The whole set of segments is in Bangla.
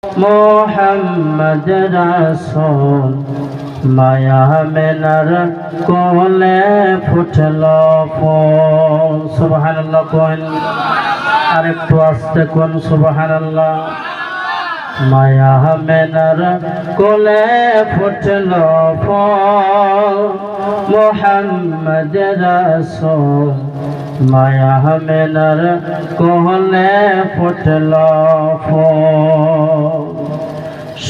মোহাম্মদ রাসূল মায়া মেনার কোলে ফুটল ফুল। সুবহানাল্লাহ কোন, আরেকটু আস্তে কোন সুবহানাল্লাহ। মায়া মেনার কোলে ফুটল ফুল, মোহাম্মদ রাসূল মায়া মেনার কোলে ফুটল ফুল।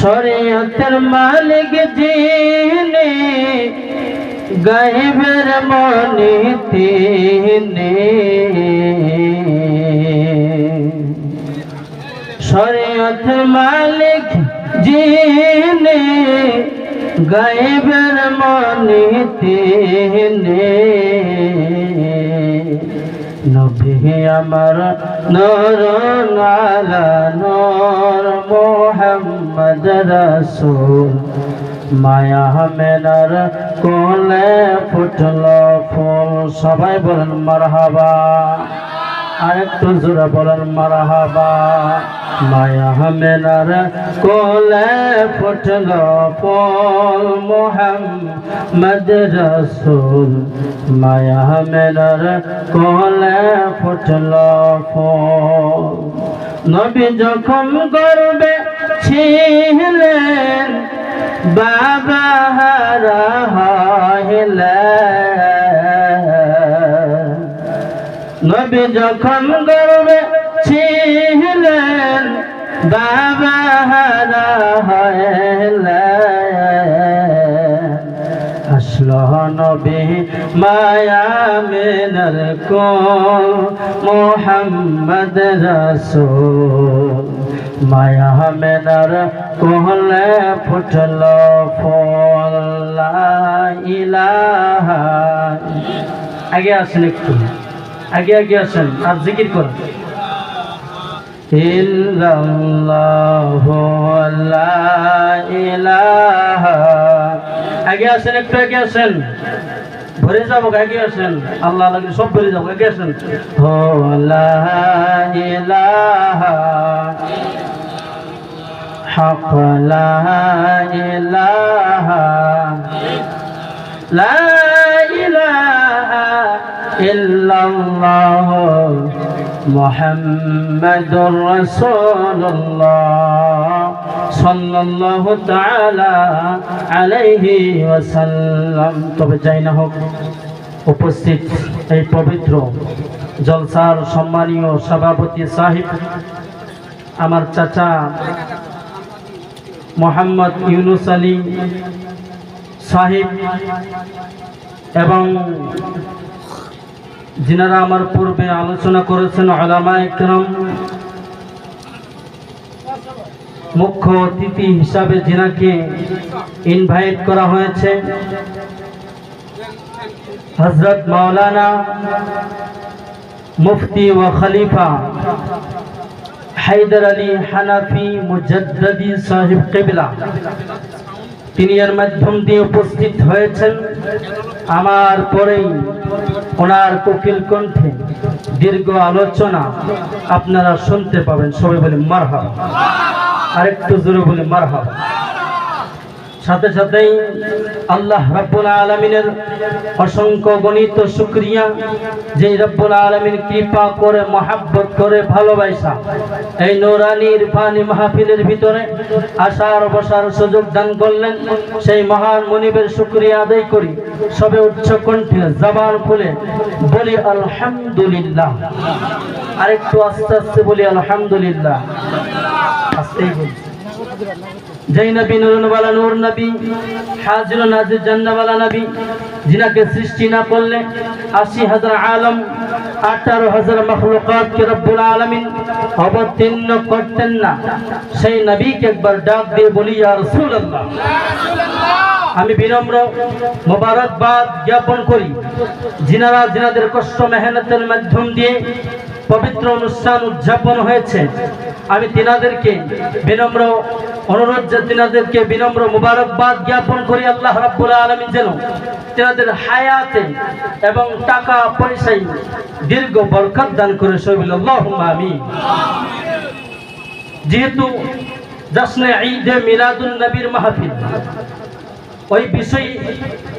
শরীয়তের মালিক যিনি, গায়বের মনি তিনি। শরীয়তের মালিক যিনি, গায়বের মনি তিনি। নবী আমার নূর আলা নূর, মোহাম্মদ রাসূল মায়া মেনার কোলে ফুটল ফুল। সবাই বলেন মারহাবা, আরেকটু জোরে বলেন মারহাবা। মায়া মেনার কোলে ফুটল ফুল, মোহাম্মদ রাসূল মায়া মেনার কোলে ফুটল ফুল। নবী যখন গর্বে ছিলেন, বাবা হারা হইলেন। নবী যখন গর্বে ছিলেন, বাবা হারা হইলেন। আসলো নবী মায়া মেনার কোল, মোহাম্মদ রাসূল মায়া মেনার কোলে ফুটল ফুল। লা ইলাহা, আগে আসেন, একটু আগে আগে আসেন আর জিকির করুন। ইল্লাল্লাহু লা ইলাহা, আগে আসেন, একটু আগে আসেন, ভরে যাবো, আগে আসেন, আল্লাহ লাগে সব ভরে যাবো, আগে আসেন। হো লা ইলাহা হক, লা ইলাহা লা ইলাহা ইল্লাল্লাহ মুহাম্মাদুর রাসূলুল্লাহ সাল্লাল্লাহু তাআলা আলাইহি ওয়াসাল্লাম। তবে যাই না হোক, উপস্থিত এই পবিত্র জলসার সম্মানীয় সভাপতি সাহেব, আমার চাচা মোহাম্মদ ইউনুস আলী সাহেব, এবং যিনারা আমার পূর্বে আলোচনা করেছেন উলামায়ে কেরাম, মুখ্য অতিথি হিসাবে যিনাকে ইনভাইট করা হয়েছে, হযরত মাওলানা মুফতি ও খলিফা হায়দার আলী হানাফি মুজাদ্দিদি সাহেব কিবলা, তিনি এর মাধ্যম দিয়ে উপস্থিত হয়েছেন। আমার পরেই ওনার কোকিল কণ্ঠে দীর্ঘ আলোচনা আপনারা শুনতে পাবেন। সবাই বলে মারহাবা, আরেকটু জোরে বলে মারহাবা। সাথে সাথেই আল্লাহ রাব্বুল আলামিনের অসংখ্য গণিত শুকরিয়া, যে রাব্বুল আলামিন কৃপা করে, মহাব্বত করে, ভালোবাসা এই নূরানী ইরফানি মাহফিলের ভিতরে আসার বসার সুযোগ দান করলেন। সেই মহান মুনিবের শুকরিয়া আদায় করি। সবে উচ্চ কণ্ঠে জবান খুলে বলি আলহামদুলিল্লাহ। আরেকটু আস্তে আস্তে বলি আলহামদুলিল্লাহ, আস্তেই বলি। যেই নবী নূরওয়ালা নূর নবী, হাজির নাজির জান্নাতওয়ালা নবী, जिनके सृष्टि ना করলে ৮০,০০০ আলম ১৮,০০০ মখলুকাতকে রব্বুল আলামিন অবতীর্ণ করতেন না, সেই নবীকে একবার ডাক দিয়ে বলি ইয়া রাসূলুল্লাহ। আমি বিনম্র মোবারকবাদ জ্ঞাপন করি যিনারা যিনাদের কষ্ট মেহনতের মাধ্যম দিয়ে পবিত্র অনুষ্ঠান উদযাপন হয়েছে। আমি তিনাদেরকে বিনম্র অনুরোধ, যে তিনাদেরকে বিনম্র মোবারকবাদ জ্ঞাপন করি আল্লাহ রাব্বুল আলামিন যেন তিনাদের হায়াতে এবং টাকা পয়সায় দীর্ঘ বরকত দান করে। সবাই আল্লাহুম্মা আমিন। যেহেতু জশ্নে ঈদে মিলাদুন নবীর মাহফিল, ওই বিষয়ে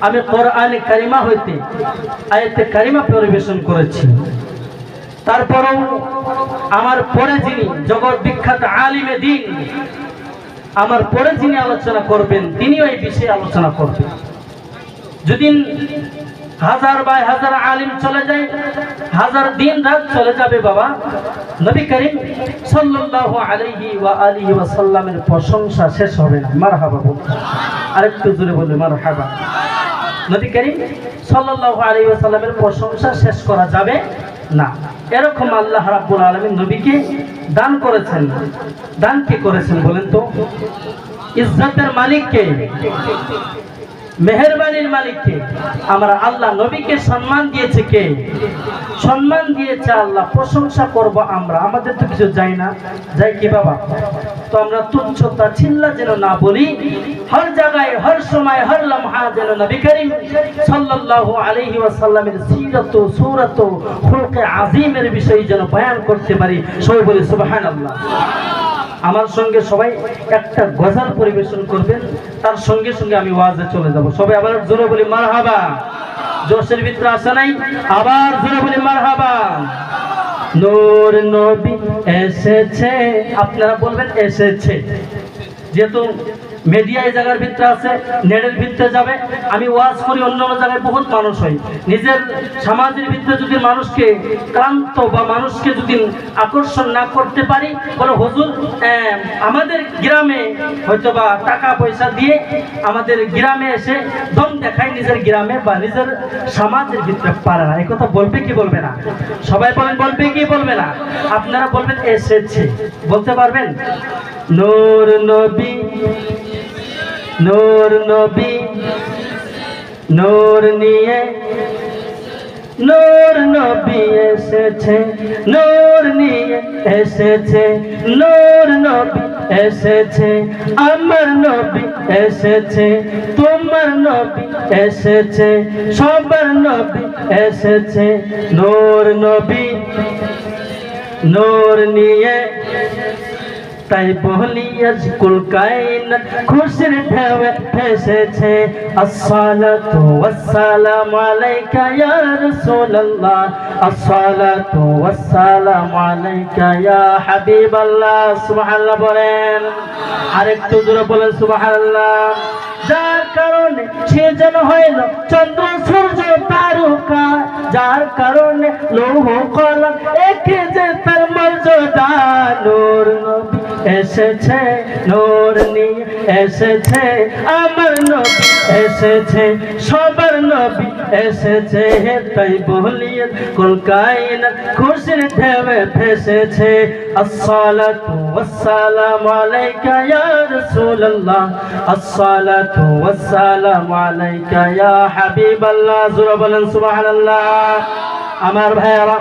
আমি কোরআনে কারিমা হইতে আয়াতে কারিমা পরিবেশন করেছি। তারপরেও আমার পরে যিনি জগৎ বিখ্যাত আলিমে দ্বীন, আমার পরে যিনি আলোচনা করবেন তিনিও এই বিষয়ে আলোচনা করবেন। যদি হাজার বাই হাজার আলিম চলে যায়, হাজার দিন রাত চলে যাবে বাবা, নবী করিম সাল্লাল্লাহু আলাইহি ওয়া আলিহি ওয়া সাল্লামের প্রশংসা শেষ হবে না। মারহাবা বলুন, আরেকটু জোরে বলুন মারহাবা। নবী করিম সাল্লাল্লাহু আলাইহি ওয়া সাল্লামের প্রশংসা শেষ করা যাবে না। এরকম আল্লাহ রাব্বুল আলামিন নবীকে দান করেছেন। দান কে করেছেন বলেন তো? ইজ্জতের মালিক কে? মেহেরবানির মালিক কে? আমরা আল্লাহ। নবীকে সম্মান দিয়েছে কে? সম্মান দিয়েছে আল্লাহ। প্রশংসা করব আমরা, আমাদের তো কিছু যাই না, যাই কি বাবা? তো আমরা তুচ্ছতা চিল্লা যেন না বলি, হর জায়গায় হর সময় হর লমহা যেন নবী করিম সাল্লাল্লাহু আলাইহি ওয়াসাল্লামের সিরাত সূরাত খুলকে আযীমের বিষয় যেন বয়ান করতে পারি। সবাই বলি সুবহানাল্লাহ। আমার সঙ্গে সবাই একটা গজল পরিবেশন করবেন, তার সঙ্গে সঙ্গে আমি ওয়াজে চলে যাব। সবাই আবার জোরে বলি মারহাবা। জোশের ভিতরে আসে নাই? আবার জোরে বলি মারহাবা। নূর নবী এসেছে, আপনারা বলবেন এসেছে। যেহেতু মিডিয়া এই জায়গার ভিতরে আছে, নেটের ভিতরে যাবে। আমি ওয়াজ করি অন্য অন্য জায়গায়, বহুত মানুষ হয়। নিজের সমাজের ভিতরে যদি মানুষকে ক্লান্ত বা মানুষকে যদি আকর্ষণ না করতে পারি, বলে হুজুর আমাদের গ্রামে হয়তো বা টাকা পয়সা দিয়ে আমাদের গ্রামে এসে দম দেখায়, নিজের গ্রামে বা নিজের সমাজের ভিতরে পারে না। এই কথা বলবে কি বলবে না? সবাই বলেন বলবে কি বলবে না? আপনারা বলবেন এসেছে, বলতে পারবেন? নূর নবী, নূর নবী, নূর নিয়ে নূর নবী এসেছে, নূর নিয়ে এসেছে, নূর নবী এসেছে, আমার নবী এসেছে, তোমার নবী এসেছে, সবার নবী এসেছে। নূর নবী, নূর নিয়ে, তাই বলি আজকুল কায়নাত খুশির ঢেউয়ে ভেসেছে। আসসালাতু ওয়াসসালামু আলাইকা ইয়া রাসূলুল্লাহ, আসসালাতু ওয়াসসালামু আলাইকা ইয়া হাবিবাল্লাহ। সুবহানাল্লাহ বলেন, আরেকটু জোরে বলেন সুবহানাল্লাহ। যার কারণে সে যেন হইল চন্দ্র সূর্য তারকা, যার কারণে লৌহ কলম একে যে তার মর্যাদা। নূর নবী এসেছে, নূর নিয়ে এসেছে, আমার নবী এসেছে, সবার নবী এসেছে। তাই বলি কুল কায়নাত খুশির ঢেউয়ে ভেসেছে। আসসালাতু ওয়াসসালামু আলাইকা ইয়া রাসূলুল্লাহ, আসসালাতু ওয়াসসালামু আলাইকা ইয়া হাবিবাল্লাহ। জোরে বলেন সুবহানাল্লাহ। আমার ভাইয়েরা,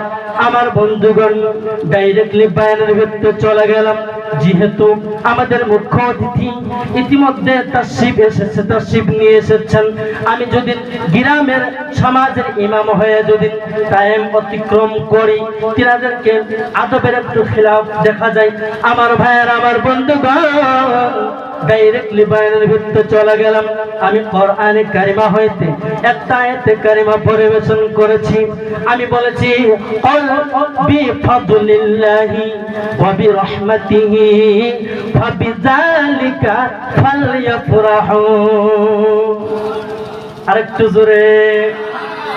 আমার বন্ধুগণ, ডাইরেক্টলি বায়ানের ভিতরে চলে গেলাম। যেহেতু আমাদের মুখ্য অতিথি ইতিমধ্যে তাশরিফ এসেছে, তাশরিফ নিয়ে এসেছেন, আমি যদি গ্রামের সমাজের ইমাম হয়ে যদি টাইম অতিক্রম করি, তিনাদেরকে আদবের একটু খিলাফ দেখা যায়। আমার ভাইয়েরা, আমার বন্ধুগণ, ডাইরেক্টলি বায়ানের ভিতরে চলে গেলাম। আমি কোরআনে কারিমা হইতে একটা আয়াতে কারিমা পরিবেশন করেছি। আমি বলেছি ক্বাল বিফাদলিল্লাহি ওয়া বিরহমাতিহি ফাবিযালিকা ফালইফরাহু। আরেকটু জোরে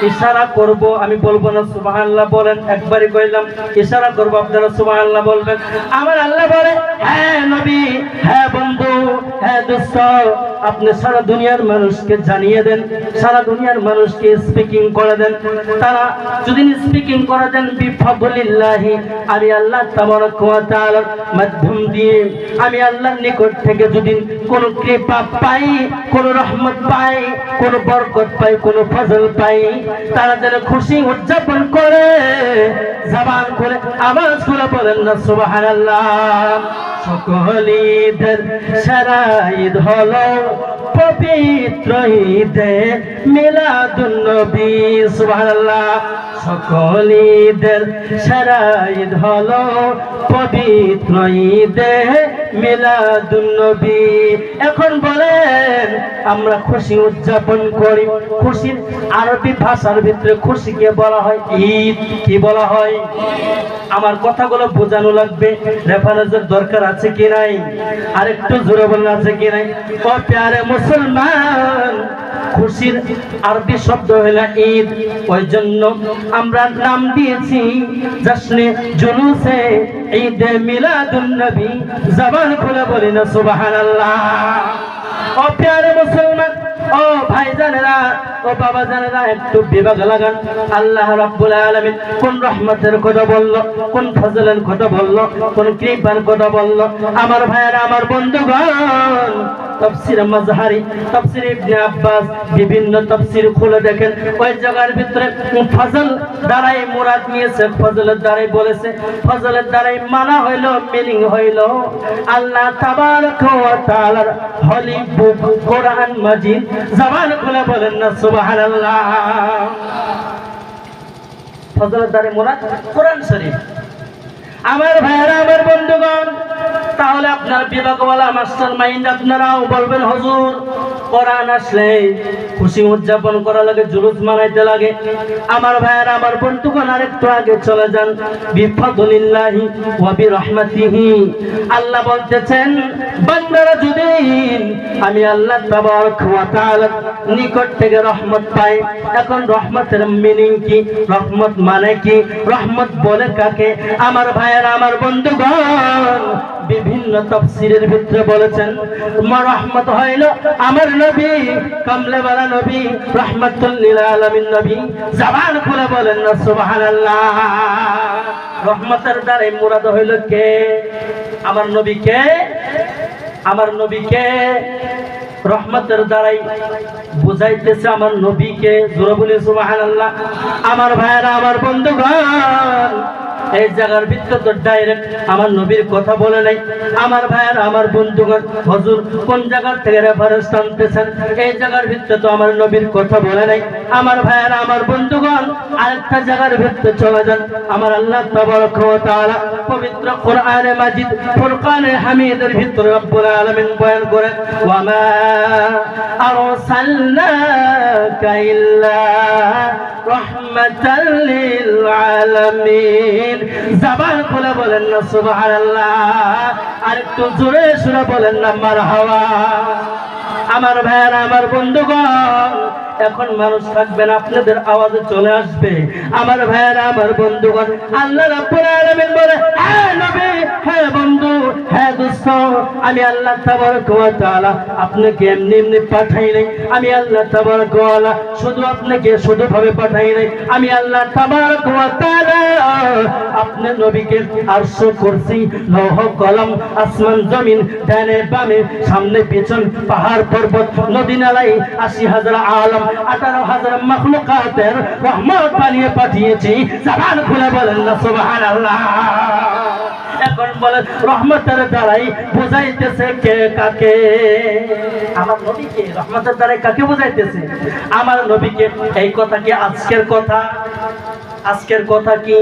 ইশারা করব, আমি বলবো না সুবহানাল্লাহ বলেন। একবারই কইলাম ইশারা করব, আপনারা সুবহানাল্লাহ বলবেন। আমার আল্লাহ বলে, হ্যাঁ নবী, হ্যাঁ বন্ধু, হ্যাঁ দোস্ত, আপনি সারা দুনিয়ার মানুষকে জানিয়ে দেন, সারা দুনিয়ার মানুষকে স্পিকিং করে দেন। তারা যদি স্পিকিং করে দেন বিফাদলিল্লাহি, আমি আল্লাহ তাবারাকা ওয়া তাআলার মাধ্যম দিয়ে আমি আল্লাহর নিকট থেকে যদি কোনো কৃপা পাই, কোনো রহমত পাই, কোনো বরকত পাই, কোনো ফজল পাই, তারা যেন খুশি উদযাপন করে, জবান করে আওয়াজ করে বলেন না সুবহানাল্লাহ। সকল ঈদের সেরা ঈদ হলো পবিত্র ঈদে মিলাদুন নবী। সুবহানাল্লাহ। সকল ঈদের সেরা ঈদ হলো পবিত্র ঈদে মিলাদুন্নবী। এখন বলেন আমরা খুশি উদযাপন করি, খুশির আরবি ভাষার ভিতরে খুশিকে বলা হয় ঈদ। কি বলা হয়? আমার কথাগুলো বোঝানো লাগবে, রেফারেন্সের দরকার আছে কি নাই? আরেকটু জোরে বলুন আছে কি নাই? ও প্যারে মুসলমান, খুশির আরবি শব্দ হলো ঈদ। ওই জন্য আমরা নাম দিয়েছি জশ্নে জুলুসে ঈদে মিলাদুন নবী। জবান খুলে বলি না সুবহানাল্লাহ। ও প্যারে মুসলমান, ও ভাইজানেরা, ও বাবা জানেরা, একটু বিভাগ লাগান। আল্লাহ রাব্বুল আলামিন কোন রহমতের কথা বললো, কোন ফজলের কথা বললো, কোন কৃপার কথা বললো? আমার ভাইয়েরা, আমার বন্ধুগণ, তাফসীর মাজহারি, তাফসীর ইবনে আব্বাস, বিভিন্ন তাফসীর খুলে দেখেন। ওই জায়গার ভিতরে ফজল দ্বারাই মুরাদ নিয়েছে, ফজলের দ্বারাই বলেছে, ফজলের দ্বারাই মানা হইল, মিনিং হইল আল্লাহ তাবারক ওয়া তাআলার হলি বুক কোরআন মাজিদ। জবান খুলে বলেন না সুবহানাল্লাহ। ফজলের দ্বারাই মুরাদ কোরআন শরীফ। আমার ভাইয়েরা, আমার বন্ধুগণ, তাহলে আপনার বিভাগওয়ালা মাস্টার মাইন্ড আপনারাও বলবেন হুজুর কোরআন আসলে খুশি উদযাপন করা লাগে, জুলুস মানাইতে লাগে। আমার ভাইয়েরা, আমার বন্ধুগণ, আরেকটু আগে চলে যান। বিফাদলিল্লাহি ওয়া বিরহমাতিহি, আল্লাহ বলতেছেন বান্দারা যদি আমি আল্লাহ তাবারক ওয়া তাআলা নিকট থেকে রহমত পাই। এখন রহমতের মিনিং কি? রহমত মানে কি? রহমত বলে কাকে? আমার ভাইয়েরা, আমার বন্ধুগণ, বিভিন্ন তাফসীরের ভিতরে বলেছেন রহমত হইল আমার নবী, কামলেওয়ালা নবী, রাহমাতুল লিল আলামিন নবী। জবান খুলে বলেন না সুবহানাল্লাহ। রহমতের দ্বারা মুরাদ হইল কে? আমার নবী। কে? আমার নবীকে রহমতের দ্বারাই বুঝাইতেছে আমার নবীকে। জোরে বলি সুবহানাল্লাহ। আমার ভাইয়েরা, আমার বন্ধুগণ, এই জায়গার ভিতরে তো ডাইরেক্ট আমার নবীর কথা বলে নাই। আমার ভাইয়েরা, আমার বন্ধুগণ, হুজুর কোন জায়গা থেকে রেফারেন্স টানতেছেন? এই জায়গার ভিতরে তো আমার নবীর কথা বলে নাই। আমার ভাইয়েরা, আমার বন্ধুগণ, আরেকটা জায়গার ভিতরে চলে যান। আমার আল্লাহ তাবারক ওয়া তাআলা পবিত্র কোরআনে মাজিদ ফুরকানে হামিদের ভিতরে রব্বুল আলামিন বয়ান করে ওয়া মা আরসালনাকা ইল্লা রাহমাতাল লিল আলামিন। জবান খুলে বলেন না সুবহানাল্লাহ। আর একটু জোরে সুরে বলেন না মারহাবা। আমার ভাইয়েরা, আমার বন্ধুগণ, এখন মানুষ থাকবেন, আপনাদের আওয়াজে চলে আসবে। আমার ভাইয়েরা, আমার বন্ধুগণ, আল্লাহ রাব্বুল আলামিন বলে হে নবী, হে বন্ধু, হে দোস্ত, আমি আল্লাহ তাবারক ওয়া তাআলা আপনাকে এমনি এমনি পাঠাই নাই। আমি আল্লাহ তাবারক ওয়া তাআলা শুধু আপনাকে শুধু ভাবে পাঠাই নাই। আমি আল্লাহ তাবারক ওয়া তাআলা আপনার নবীকে আরশ, কুরসি, লৌহ কলম, আসমান জমিন, ডানে বামে, সামনে পিছন, পাহাড় পর্বত, নদী নালাই, ৮০,০০০ আলম, ১৮,০০০ মাখলুকাতের রহমত বানিয়ে পাঠিয়েছি। জবান খুলে বলেন না সুবহানাল্লাহ। এখন বলেন রহমতের দ্বারাই বুঝাইতেছে কে কাকে? আমার নবীকে রহমতের দ্বারাই কাকে বুঝাইতেছে? আমার নবীকে। এই কথা কি আজকের কথা? আজকের কথা কি?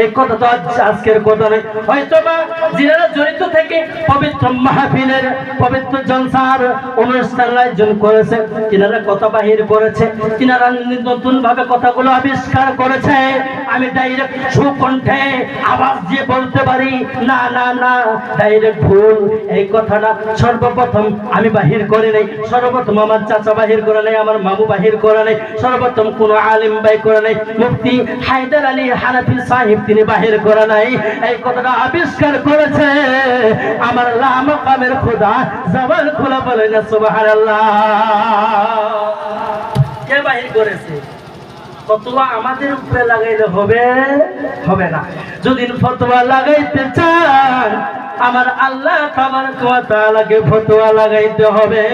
এই কথা তো আজকের কথা নয়। হয়তো বা যারা জড়িত থেকে পবিত্র মাহফিলের, পবিত্র জলসার অনুষ্ঠান আয়োজন করেছে, তিনারা কথা বাহির করেছে, তিনারা নতুন ভাবে কথাগুলো আবিষ্কার করেছে। আমি ডাইরেক্ট সুকণ্ঠে আওয়াজ দিয়ে বলতে পারি না না না, ডাইরেক্ট ভুল। এই কথাটা সর্বপ্রথম আমি বাহির করে নাই, সর্বপ্রথম আমার চাচা বাহির করে নাই, আমার মামু বাহির করে নাই, সর্বপ্রথম কোনো আলিম বাই করে নাই, মুফতি হায়দার আলী হানাফি সাহেব তিনি বাহির করে নাই। এই কথাটা আবিষ্কার করেছে আমার লামাকামের খোদা। জবান খোলা বলে না সুবহানাল্লাহ। কে বাহির করেছে? ফতোয়া আমাদের উপরে লাগাইলে হবে? হবে না। যদি ফতোয়া লাগাইতে চান আমার আল্লাহ তাবারক ওয়া তাআলাকে ফতোয়া লাগাইতে হবে।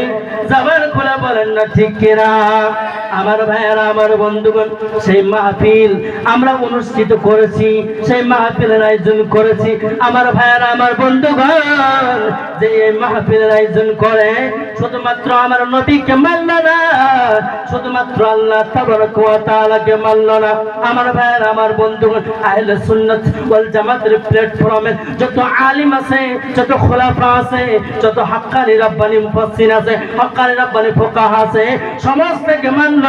জবান খুলে বলেন না ঠিক কিনা? আমার ভাইয়েরা, আমার বন্ধুগণ, সেই মাহফিল আমরা অনুষ্ঠিত করেছি, সেই মাহফিলের আয়োজন করেছি। আমার ভাইয়েরা, আমার বন্ধুগণ, যে এই মাহফিলের আয়োজন করে শুধুমাত্র আমার নবীকে মানল না, শুধুমাত্র আল্লাহ তাবারক ওয়া তাআলাকে মানল না। আমার ভাইয়েরা, আমার বন্ধুগণ, আহলে সুন্নাত ওয়াল জামাতের প্ল্যাটফর্মে যত আলিম আছে, যত খোলাফা আছে, যত হাক্কানি রাব্বানি মুফাসসির আছে, হাক্কানি রাব্বানি ফুকাহা আছে, সমস্তকে মানল।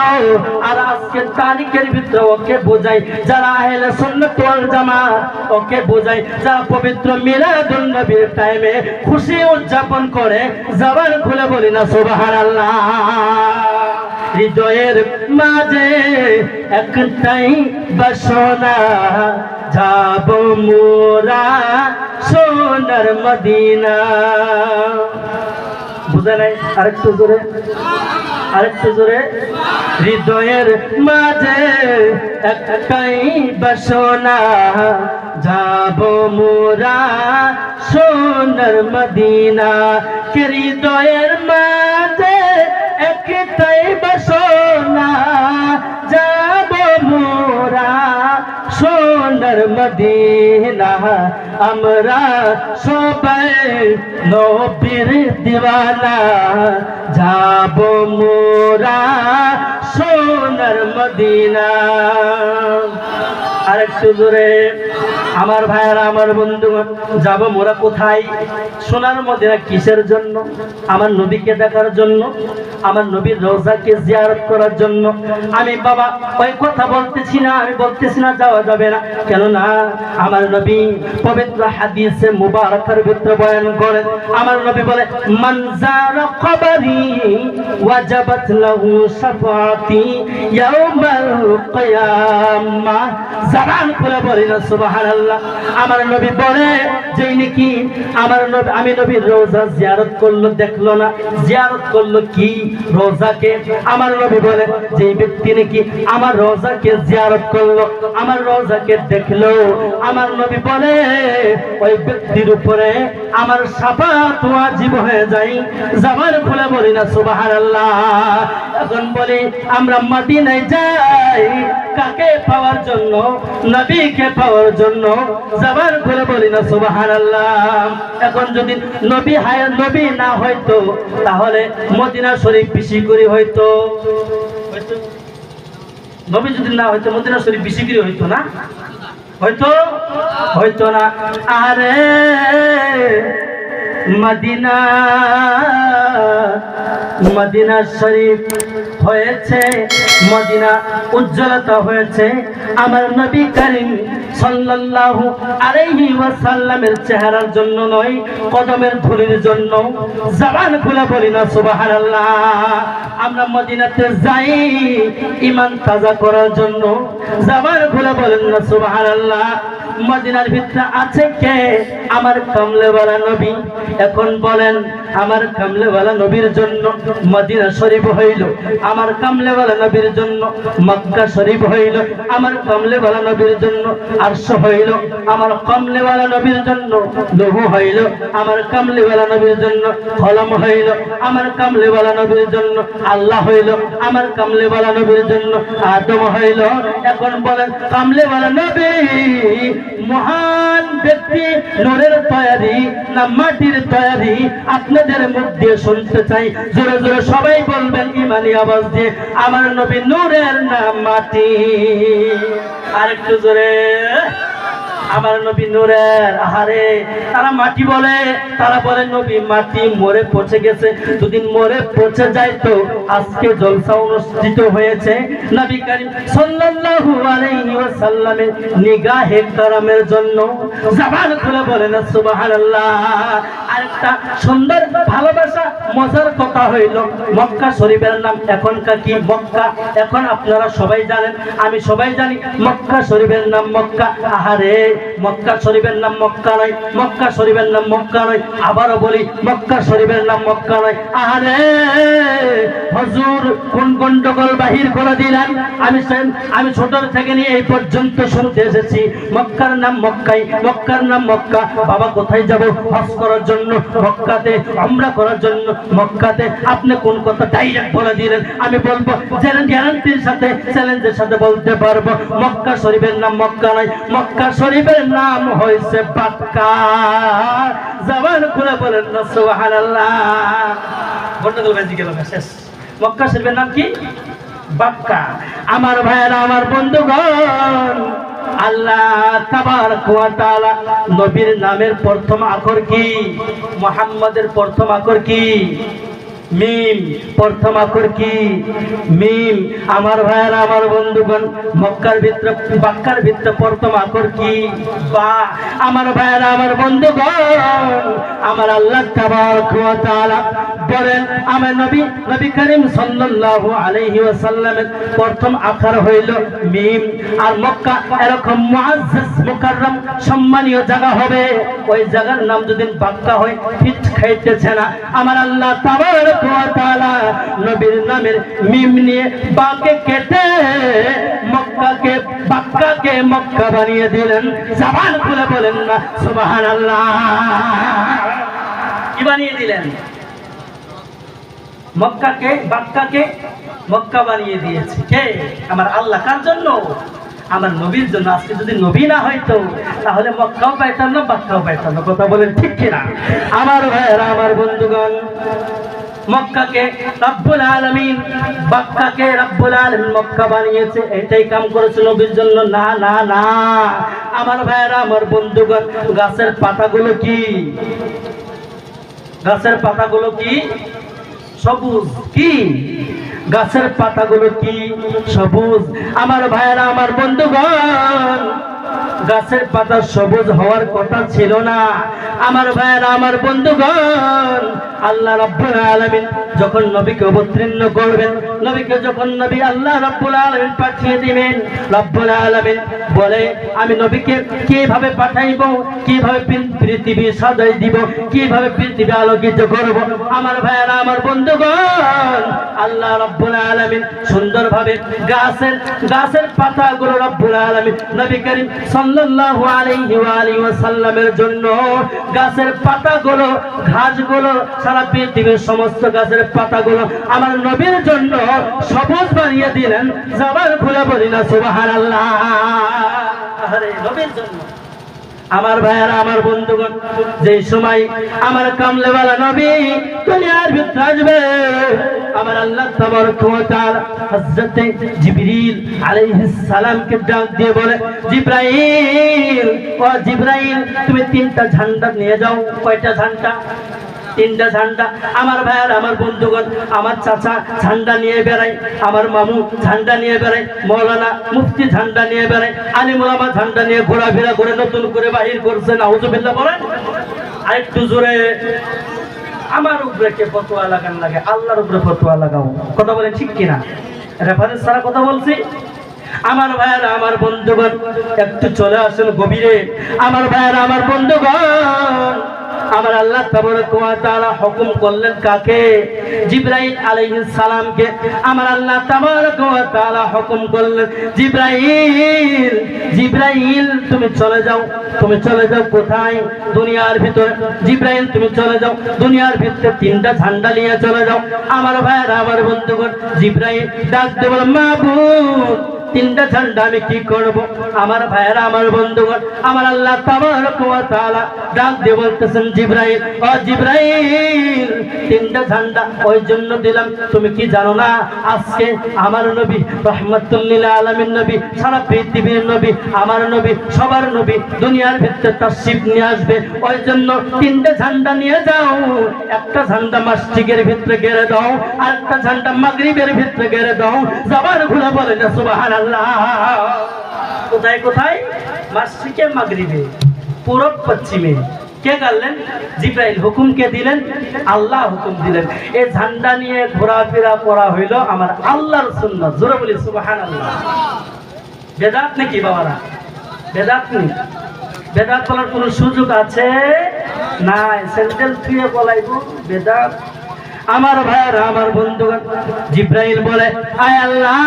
আর আজকে তারিখের ভিতরে ওকে বোঝাই যারা আহলে সুন্নাত ওয়াল জামাত, ওকে বোঝাই যারা পবিত্র মিলাদুন নবীর টাইমে খুশি উদযাপন করে। জবান খুলে বলি না সুবহানাল্লাহ। হৃদয়ের মাঝে একটাই বাসনা, যাব মোরা সোনার মদিনা। বুঝা নাই? আরেকটু জোরে, আরেকটু জোরে। হৃদয়ের মাঝে একটাই বাসনা, যাব মোরা সোনার মদিনা। কে হৃদয়ের মাঝে একটাই বাসনা, যাব মোরা সোনার মদিনা। আমরা সবাই নবীর দিওয়ানা, যাব মোরা সোনার মদিনা। আরেকটু জোরে। আমার ভাইয়েরা, আমার বন্ধুগণ, যাব মোরা কোথায়? সোনার মদিনা। কিসের জন্য? আমার নবীকে দেখার জন্য, আমার নবীর রওজাকে জিয়ারত করার জন্য। আমি বাবা ওই কথা বলতেছি না, আমি বলতেছি না যাওয়া যাবে না, কেননা আমার নবী পবিত্র হাদিসে মুবারাকার ভিতরে বয়ান করেন। আমার নবী বলে, মান যারা কবরি ওয়াজাবাত লাহু শাফাআতি ইয়াউমাল কিয়ামাহ। জবান খুলে বলি না সুবহানাল্লাহ। আমার নবী বলে, যেই নাকি আমার নবী, আমি নবীর রওজা জিয়ারত করলো, দেখলো না, জিয়ারত করলো কি? রওজাকে। আমার নবী বলে, যেই ব্যক্তি নাকি আমার রওজাকে জিয়ারত করলো, আমার রওজাকে দেখলো, আমার নবী বলে ওই ব্যক্তির উপরে আমার শাফাত ওয়াজিব হয়ে যায়। জবান খুলে বলি না সুবহানাল্লাহ। এখন বলি, আমরা মদিনায় যাই কাকে পাওয়ার জন্য? নবীকে পাওয়ার জন্য। জবান খুলে বলি না সুবহানাল্লাহ। এখন যদি নবী না হয়তো, তাহলে মদিনা শরীফ বেশি করে হয়তো। নবী যদি না হয়তো মদিনা শরীফ বেশি করে হইতো না, হয়তো হয়তো না। আরে মদিনা, মদিনা শরীফ হয়েছে, মদিনা উজ্জ্বলতা হয়েছে আমার নবী করিম সাল্লাল্লাহু আলাইহি ওয়াসাল্লামের চেহারার জন্য নয়, কদমের ধুলির জন্য। জবান খুলে বলি না সুবহানাল্লাহ। আমরা মদিনাতে যাই ঈমান তাজা করার জন্য। জবান খুলে বলেন না সুবহানাল্লাহ। মদিনার ভিতরে আছে কে? আমার কামলেওয়ালা নবী। এখন বলেন, আমার কামলেওয়ালা নবীর জন্য মদিনা শরীফ হইল, আমার কামলেওয়ালা নবীর জন্য মক্কা শরীফ হইল, আমার কামলেওয়ালা নবীর জন্য আরশ হইল, আমার কামলেওয়ালা নবীর জন্য লৌহ হইল, আমার কামলেওয়ালা নবীর জন্য কলম হইল, আমার কামলেওয়ালা নবীর জন্য আল্লাহ হইল, আমার কামলেওয়ালা নবীর জন্য আদম হইল। এখন বলেন, কামলেওয়ালা নবী মহান ব্যক্তি নূরের তৈরি না মাটির তৈরি? আপনাদের মুখ দিয়ে শুনতে চাই। জোরে জোরে সবাই বলবেন ইমানি আওয়াজ দিয়ে, আমার নবী নূরের না মাটি? আরেকটু জোরে। আমার নবী নূরের। আহারে, তারা মাটি বলে, তারা বলে নবী মাটি, মরে পচে গেছে। দুদিন মরে পচে যায় তো আজকে জলসা অনুষ্ঠিত হয়েছে নবী করিম সাল্লাল্লাহু আলাইহি ওয়াসাল্লামের নিগাহে কারামের জন্য। জবান খুলে বলেন সুবহানাল্লাহ। আরেকটা সুন্দর ভালোবাসা মজার কথা হইল, মক্কা শরীফের নাম এখনকার কি? মক্কা। এখন আপনারা সবাই জানেন, আমি সবাই জানি মক্কা শরীফের নাম মক্কা। আহারে, মক্কা শরীফের নাম মক্কা নয়, মক্কা শরীফের নাম মক্কা নয়। আবারও বলি, মক্কা শরীফের নাম মক্কা নয়। আরে হুজুর কোন গন্ডগোল বাহির করে দিলেন? আমি ছোট থেকে নিয়ে এই পর্যন্ত শুনতে এসেছি মক্কার নাম মক্কাই, মক্কার নাম মক্কা। বাবা কোথায় যাব? হজ করার জন্য মক্কাতে, উমরা করার জন্য মক্কাতে। আপনি কোন কথা ডাইরেক্ট বলে দিলেন? আমি বলবো গ্যারান্টির সাথে, চ্যালেঞ্জের সাথে বলতে পারবো মক্কা শরীফের নাম মক্কা নয়, মক্কা শরীফের নাম হয়েছে বাক্কা। জবান খুলে বলেন না সুবহানাল্লাহ। গন্ডগোল বাজি গেল শেষ। মক্কা শরীফের নাম কি? বাক্কা। আমার ভাইয়েরা, আমার বন্ধুগণ, আল্লাহ তাবারক ওয়া তাআলা নবীর নামের প্রথম অক্ষর কি? মুহাম্মাদের প্রথম অক্ষর কি? মিম। প্রথম অক্ষর কি? মিম। আমার ভাইয়েরা, আমার বন্ধুগণ, মক্কার ভিতরে, বাক্কার ভিতরে প্রথম অক্ষর কি? বা। আমার ভাইয়েরা, আমার বন্ধুগণ, আমার আল্লাহ তাবারক ওয়া তাআলা বলেন, আমার নবী করিম সাল্লাল্লাহু আলাইহি ওয়াসাল্লামের প্রথম অক্ষর হইল মিম। আর মক্কা এরকম মুআজ্জাজ মুকাররম সম্মানীয় জায়গা হবে, ওই জায়গার নাম যদি বাক্কা হয় ফিট খাইতেছে না। আমার আল্লাহ তাবারক ওয়া তাআলা নবীর নামের মিম নিয়ে বাকে কেটে বাক্কাকে মক্কা বানিয়ে দিলেন। জবান খুলে বলেন না সুবহানাল্লাহ। কি বানিয়ে দিলেন? বাক্কাকে মক্কা বানিয়ে দিয়েছে কে? আমার আল্লাহ। কার জন্য? আমার নবীর জন্য। আজকে যদি নবী না হয়তো তাহলে মক্কাও পাইতাম না, বাক্কাও পাইতাম না। কথা বলেন ঠিক কিনা? আমার ভাইয়েরা, আমার বন্ধুগণ, মক্কাকে রব্বুল আলামিন, বাক্কাকে রব্বুল আলামিন মক্কা বানিয়েছে। এটাই কাম করেছে নবীর জন্য? না না না। আমার ভাইয়েরা, আমার বন্ধুগণ, গাছের পাতাগুলো কি? গাছের পাতাগুলো কি? সবুজ। কি? গাছের পাতাগুলো কি? সবুজ। আমার ভাইয়েরা, আমার বন্ধুগণ, গাছের পাতা সবুজ হওয়ার কথা ছিল না। আমার ভাইয়েরা, আমার বন্ধুগণ, আল্লাহ রাব্বুল আলামিন যখন নবীকে অবতীর্ণ করবেন, নবীকে যখন নবী আল্লাহ রাব্বুল আলামিন পাঠিয়ে দিবেন, রাব্বুল আলামিন বলে, আমি নবীকে কিভাবে পাঠাইবো, কিভাবে পৃথিবী সাজাই দিব, কিভাবে পৃথিবী আলোকিত করব। আমার ভাইয়েরা, আমার বন্ধুগণ, আল্লাহ রাব্বুল আলামিন সুন্দরভাবে গাছের পাতাগুলো রাব্বুল আলামিন নবী করিম সাল্লাল্লাহু আলাইহি ওয়া আলিহি ওয়াসাল্লামের জন্য গাছের পাতাগুলো, ঘাসগুলো, সারা পৃথিবীর সমস্ত গাছের পাতাগুলো আমার নবীর জন্য সবুজ বানিয়ে দিলেন। জবান খুলে বলি না সুবহানাল্লাহ। আরে নবীর জন্য। আমার ভাইয়েরা, আমার বন্ধুগণ, যেই সময় আমার কামলেওয়ালা নবী দুনিয়ার ভিতরে আসবে, আমার আল্লাহ তাবারক ওয়া তাআলা হযরত জিবরিল আলাইহিস সালামকে ডাক দিয়ে বলে, জিবরাইল, ও জিবরাইল, তুমি 3টা ঝান্ডা নিয়ে যাও। কয়টা ঝান্ডা? 3টা ঝান্ডা। আমার ভাইয়ের, আমার বন্ধুগণ, আমার চাচা ঝান্ডা নিয়ে বেড়ায়, আমার মামু ঝান্ডা নিয়ে বেড়ায়, মৌলানা মুফতি ঝান্ডা নিয়ে বেড়ায়, আলিম ওলামা ঝান্ডা নিয়ে ঘোরাফেরা করে নতুন করে বাহির করছে। নাউজুবিল্লাহ বলেন। আরেকটু জোরে। আমার উপরে কে ফতোয়া লাগান লাগে? আল্লাহর উপরে ফতোয়া লাগাও। কথা বলেন ঠিক কিনা? রেফারেন্স ছাড়া কথা বলছি? আমার ভাইয়েরা, আমার বন্ধুগণ, একটু চলে আসেন গভীরে। আমার ভাইয়েরা, আমার বন্ধুগণ, আমার আল্লাহ তাবারক ওয়া তাআলা হুকুম করলেন কাকে? জিবরাইল আলাইহিস সালামকে। আমার আল্লাহ তাবারক ওয়া তাআলা হুকুম করলেন, জিবরাইল, জিবরাইল, তুমি চলে যাও। তুমি চলে যাও কোথায়? দুনিয়ার ভিতরে। জিবরাইল, তুমি চলে যাও দুনিয়ার ভিতরে, 3টা ঝান্ডা নিয়ে চলে যাও। আমার ভাইয়েরা, আমার বন্ধুগণ, জিবরাইল ডাক দিয়ে বলে, মাবুদ, 3টা ঝান্ডা আমি কি করব? আমার ভাইয়েরা, আমার বন্ধুগণ, আমার আল্লাহ তাবারক ওয়া তাআলা ডাক দিয়ে বলতেছেন, জিবরাইল, ও জিবরাইল, 3টা ঝান্ডা ওই জন্য দিলাম, তুমি কি জানো না? আজকে আমার নবী, রাহমাতুল লিল আলামিন নবী, সারা পৃথিবীর নবী, আমার নবী, সবার নবী দুনিয়ার ভিতরে তাশরীফ নিয়ে আসবে। ওই জন্য 3টা ঝান্ডা নিয়ে যাও। একটা ঝান্ডা মসজিদের ভিতরে গেড়ে দাও, আর একটা ঝান্ডা মাগরিবের ভিতরে গেড়ে দাও। জবান খুলে বলেন সুবহানাল্লাহ। কোথায় কোথায়? মসজিদে, মাগরিবে, পূরব, পশ্চিমে। কে করলেন? জিবরাইল। হুকুম কে দিলেন? আল্লাহ হুকুম দিলেন। এই ঝান্ডা নিয়ে ঘোরাফেরা করা হইল আমার আল্লাহর সুন্নাত। জোরে বলি সুবহানাল্লাহ। বেদাত নাকি বাবারা? বেদাত নেই। বেদাত বলার কোনো সুযোগ আছে? নাই। স্যান্ডেল ধুয়ে বলাইব বেদাত? আমার ভাইয়েরা, আমার বন্ধুগণ, জিব্রাইল বলে, আয় আল্লাহ,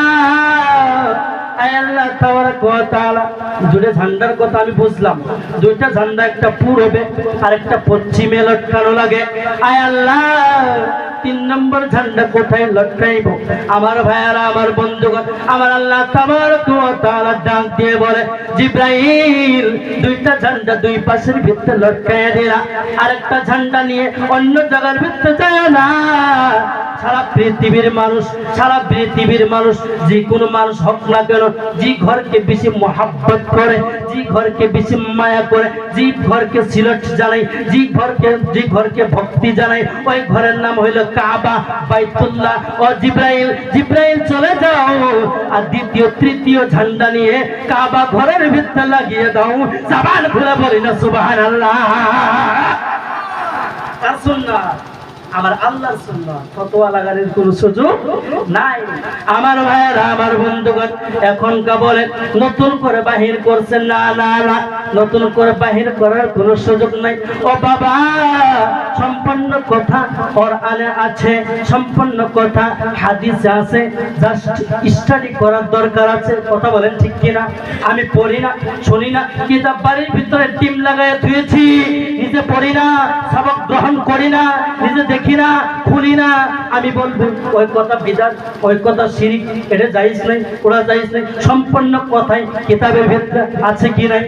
আয় আল্লাহ তাবারাক ওয়া তাআলা। দুটো ঝান্ডার কথা আমি বুঝলাম, দুইটা ঝান্ডা, একটা পূরবে আর একটা পশ্চিমে লটকানো লাগে। আয় আল্লাহ, 3 নম্বর ঝান্ডা কোথায় লটকাইব? আমার ভাইয়ারা, আমার বন্ধুগণ, আমার আল্লাহ তাবারাক ওয়া তাআলা ডাক দিয়ে বলে, জিব্রাইল, দুইটা ঝান্ডা দুই পাশের ভিতরে লটকাইয়া দিলা, আরেকটা ঝান্ডা নিয়ে অন্য জায়গার ভিতরে যায় না। সারা পৃথিবীর মানুষ, সারা পৃথিবীর মানুষ, যে কোনো মানুষ হোক না কেন, যে ঘরকে বেশি মহাব্বত করে, যে ঘরকে বেশি মায়া করে, যে ঘরকে সিলট জানাই, যে ঘরকে ভক্তি জানাই, ওই ঘরের নাম হইল কাবা, বাইতুল্লাহ। ও জিব্রাইল, জিব্রাইল চলে যাও আর দ্বিতীয় তৃতীয় ঝান্ডা নিয়ে কাবা ঘরের ভিতরে লাগিয়ে দাও। জবান খুলে বলি না সুবহানাল্লাহ। আর সুন্নাত, আমার আল্লাহর সুন্নাত, ফতোয়া লাগানোর কোনো সুযোগ নাই। আমার ভাইয়েরা, আমার বন্ধুগণ, এখনকার বলে নতুন করে বাহির করছেন, না না না, নতুন করে বাহির করার কোনো সুযোগ নাই। ও বাবা, সম্পূর্ণ কথা কোরআনে আছে, সম্পূর্ণ কথা হাদিসে আছে, জাস্ট স্টাডি করার দরকার আছে। কথা বলেন ঠিক কিনা? আমি পড়ি না, শুনি না, কিতাব বাড়ির ভিতরে টিম লাগাইয়া ধুয়েছি, নিজে পড়ি না, সবক গ্রহণ করি না, নিজে দেখি না, খুলি না। আমি বলবো ওই কথা বিদাত, ওই কথা শিরিক, এটা জায়েজ নাই, ওরা জায়েজ নাই। সম্পূর্ণ কথাই কিতাবের ভিতরে আছে কি নাই?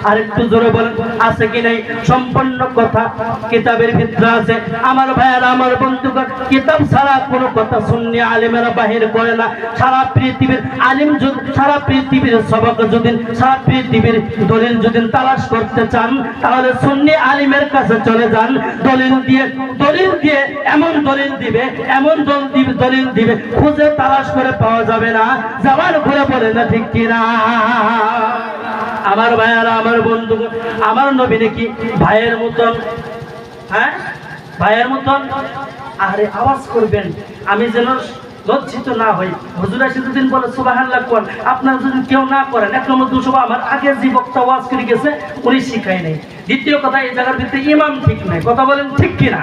আরেকটু জোরে বলেন, আছে কি নাই? সম্পূর্ণ কথা কিতাবের ভিতরে আছে। আমার ভাইয়েরা, আমার বন্ধুগণ, কিতাব ছাড়া কোনো কথা সুন্নি আলেমেরা বাহির করে না। সারা পৃথিবীর আলেম যদি, সারা পৃথিবীর সবক যদি, সারা পৃথিবীর দলিল যদি তালাশ করতে চান, তাহলে সুন্নি আলেমের কাছে চলে যান। দলিল দিয়ে, দলিল দিয়ে এমন দলিল দিবে, এমন দলিল দিবে, খুঁজে তালাশ করে পাওয়া যাবে না। জবান খুলে বলে না ঠিক কিনা? আমার ভাইয়ারা, আমার বন্ধু, আমার নবী নাকি ভাইয়ের মতন, হ্যাঁ ভাইয়ের মতন। আরে আওয়াজ করবেন, আমি যেন লজ্জিত না হই। হুজুর সেদিন বলে সুবহানাল্লাহ কোন, আপনারা যদি কেউ না করেন, 1 নম্বর 200, আমার আগে যে বক্তা ওয়াজ করে গেছে উনি শিখায় নাই। দ্বিতীয় কথা, এই জায়গার ভিতরে ইমাম ঠিক নাই। কথা বলেন ঠিক কিনা?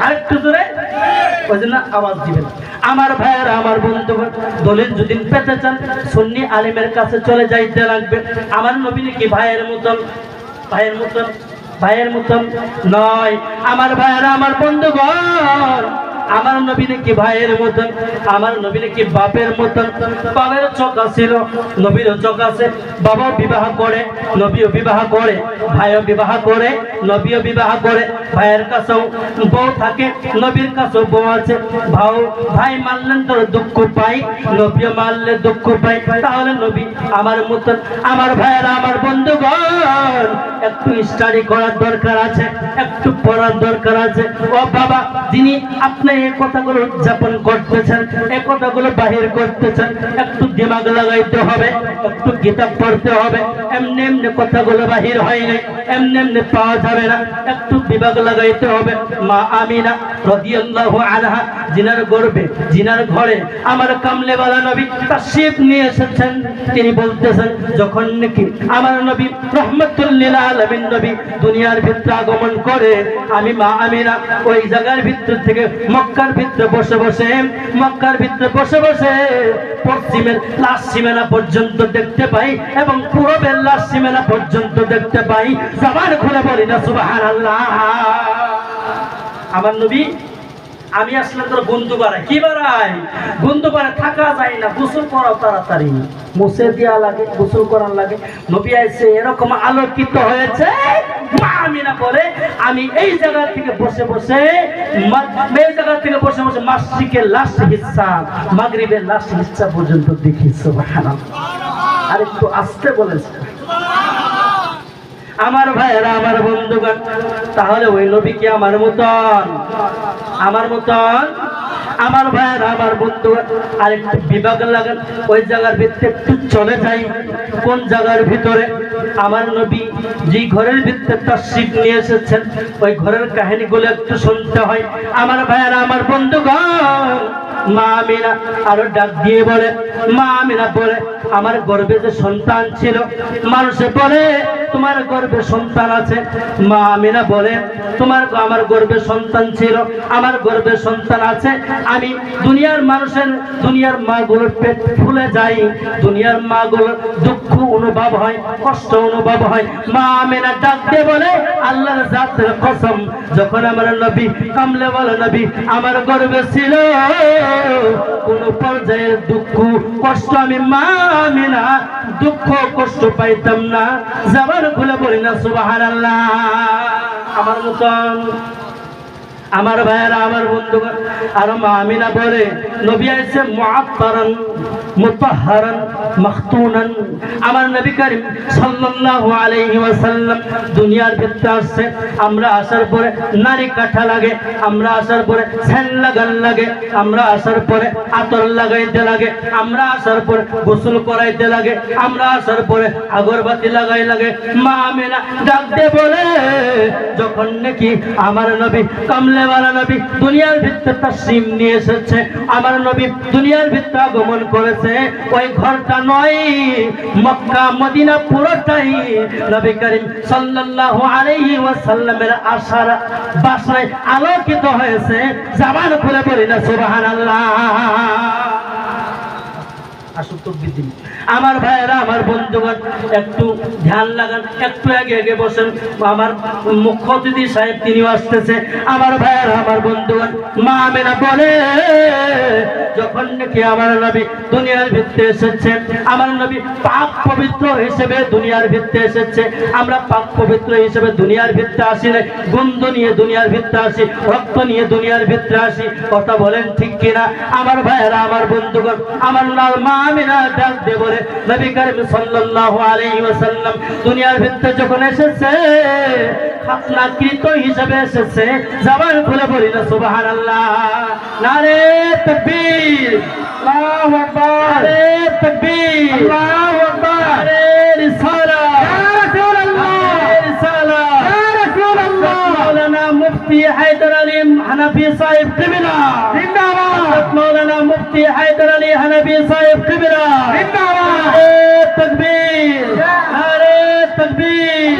আরেকটু জোরে, ওই জন্য আওয়াজ দিবেন। আমার ভাইয়েরা, আমার বন্ধুগণ, দলিল যদি পেতে চান, সুন্নি আলেমের কাছে চলে যাইতে লাগবে। আমার নবী নাকি ভাইয়ের মতন, ভাইয়ের মতন, ভাইয়ের মতন নয়। আমার ভাইয়েরা, আমার বন্ধুগণ, আমার নবী নাকি ভাইয়ের মতন, আমার নবী নাকি বাপের মতন। বাবার চোখ ছিল, নবীরও চোখ আছে। বাবাও বিবাহ করে, নবীও বিবাহ করে, ভাইও বিবাহ করে, নবীও বিবাহ করে। ভাইয়ের কাছেও বউ থাকে, নবীর কাছেও বউ আছে। ভাই মারলেন তো দুঃখ পাই, নবীও মারলে দুঃখ পাই। তাহলে নবী আমার মতন। আমার ভাইয়েরা, আমার বন্ধুগণ, একটু স্টাডি করার দরকার আছে, একটু পড়ার দরকার আছে। ও বাবা, যিনি আপনি এই কথাগুলো উদযাপন করতেছেন, এই কথাগুলো বাহির করতেছেন, একটু দিমাগ লাগাইতে হবে, একটু কিতাব পড়তে হবে। এমনি এমনি কথাগুলো বাহির হয় নাই, এমনি এমনি পাওয়া যাবে না, একটু দিমাগ লাগাইতে হবে। মা আমিনা রাদিয়াল্লাহু আনহা, জিনার গর্ভে, জিনার ঘরে আমার কামলেওয়ালা নবী তাশরীফ নিয়ে এসেছেন। তিনি বলতেছেন, যখন নাকি আমার নবী রহমাতুল লিল আলামিন নবী দুনিয়ার ভিতরে আগমন করে, আমি মা আমিনা ওই জায়গার ভিতর থেকে মক্কার ভিতরে বসে বসে, মক্কার ভিতরে বসে বসে পশ্চিমের লাশ সীমানা পর্যন্ত দেখতে পাই এবং পূরবের লাশ সীমানা পর্যন্ত দেখতে পাই। জবান খুলে বলি না সুবহানাল্লাহ। আমার নবী, আমি আসলে তোর বন্ধু বাড়াই, কি বাড়াই? বন্ধু বাড়াই, থাকা যায় না। গোসল করাও তাড়াতাড়ি, মুছে দেওয়া লাগে, গোসল করার লাগে। নবী আইছে এরকম আলোকিত হয়েছে। মা আমিনা বলে, আমি এই জায়গা থেকে বসে বসে, এই জায়গা থেকে বসে বসে মাসরিকের লাস্ট হিস্সা, মাগরিবের লাস্ট হিস্সা পর্যন্ত দেখি। সুবহানাল্লাহ। আর একটু আস্তে বলেছে। আমার ভাইয়েরা, আমার বন্ধুগণ, তাহলে ওই নবী কি আমার মতন? আমার মতন? আমার ভাইয়েরা, আমার বন্ধুগণ, আর একটু বিভাগ লাগান, ওই জায়গার ভিতরে একটু চলে যাই। কোন জায়গার ভিতরে? আমার নবী যে ঘরের ভিতরে তাশরীফ নিয়ে এসেছেন, ওই ঘরের কাহিনীগুলো একটু শুনতে হয়। আমার ভাইয়েরা, আমার বন্ধুগণ, মা আমিনা আরো ডাক দিয়ে বলে, মা আমিনা বলে, আমার গর্ভে যে সন্তান ছিল, মানুষে বলে তোমার গর্ভে সন্তান আছে? মা আমিনা বলে, আমার গর্ভে সন্তান ছিল, আমার গর্ভে সন্তান আছে। আমি দুনিয়ার মানুষের, দুনিয়ার মাগুলোর পেট ফুলে যায়, দুনিয়ার মাগুলোর দুঃখ অনুভব হয়, কষ্ট অনুভব হয়। মা আমিনা ডাক দিয়ে বলে, আল্লাহর জাতের কসম, যখন আমার নবী কামলে বলে নবী আমার গর্ভে ছিল, কোন পর্যায়ের দুঃখ কষ্ট আমি মা আমিনা দুঃখ কষ্ট পাইতাম না। জবান খুলে বলি না সুবহানাল্লাহ। আমার মতন আমার ভাইয়েরা, আমার বন্ধুগণ, আর মা আমিনা বলে নবী আইছে মুআত্তারান মুতাহহারান মাখতুনান। আমার নবী করিম সাল্লাল্লাহু আলাইহি ওয়াসাল্লাম দুনিয়ার ভিতরে আসছে। আমরা আসার পরে নারী কাঠা লাগে, আমরা আসার পরে সেন লাগান লাগে, আমরা আসার পরে আতর লাগাইতে লাগে, আমরা আসার পরে গোসল করাইতে লাগে, আমরা আসার পরে আগরবাতি লাগাই লাগে। মা আমিনা ডাক দিয়ে বলে, যখন নাকি আমার নবী কামলেওয়ালা নবী দুনিয়ার ভিতরে তাশরীফ নিয়ে এসেছে, আমার নবী দুনিয়ার ভিতরে আগমন করেছে, ওই ঘরটা নয়, মক্কা মদিনা পুরোটাই নবী করিম সাল্লাল্লাহু আলাইহি ওয়াসাল্লামের আশার বাসায় আলোকিত হয়েছে। জবান খুলে বলি না সুবহানাল্লাহ। আমার ভাইয়েরা, আমার বন্ধুগণ, একটু ধ্যান লাগান, একটু আগে বসেন। আমার মুখ্য অতিথি সাহেব তিনিও আসতেছে। আমার ভাইয়েরা, আমার বন্ধুগণ, মা আমিনা বলে, যখন নাকি আমার নবী দুনিয়ার ভিতরে এসেছে, আমার নবী পাক পবিত্র হিসেবে দুনিয়ার ভিতরে এসেছে। আমরা পাক পবিত্র হিসেবে দুনিয়ার ভিতরে আসি না, গন্ধ নিয়ে দুনিয়ার ভিতরে আসি, রক্ত নিয়ে দুনিয়ার ভিতরে আসি। কথা বলেন ঠিক কিনা? আমার ভাইয়েরা, আমার বন্ধুগণ, আমার মা আমিনা ডাক দিয়ে বলে, নবী করিম সাল্লাল্লাহু আলাইহি ওয়াসাল্লাম দুনিয়ার ভিতরে যখন এসেছে, খাতনাকৃত হিসেবে এসেছে। জবান খুলে বলি না সুবহানাল্লাহ। নারে তাকবীর, আল্লাহু আকবার, নারে তাকবীর, আল্লাহু আকবার, নারে রিসালাত, ইয়া রাসূলুল্লাহ, নারে রিসালাত, ইয়া রাসূলুল্লাহ। মাওলানা মুফতি হায়দার আলী হানাফি সাহেব কিবলা জিন্দাবাদ, মাওলানা মুফতি হায়দার আলী হানাফি সাহেব কিবলা জিন্দাবাদ। নারে তাকবীর, নারে তাকবীর,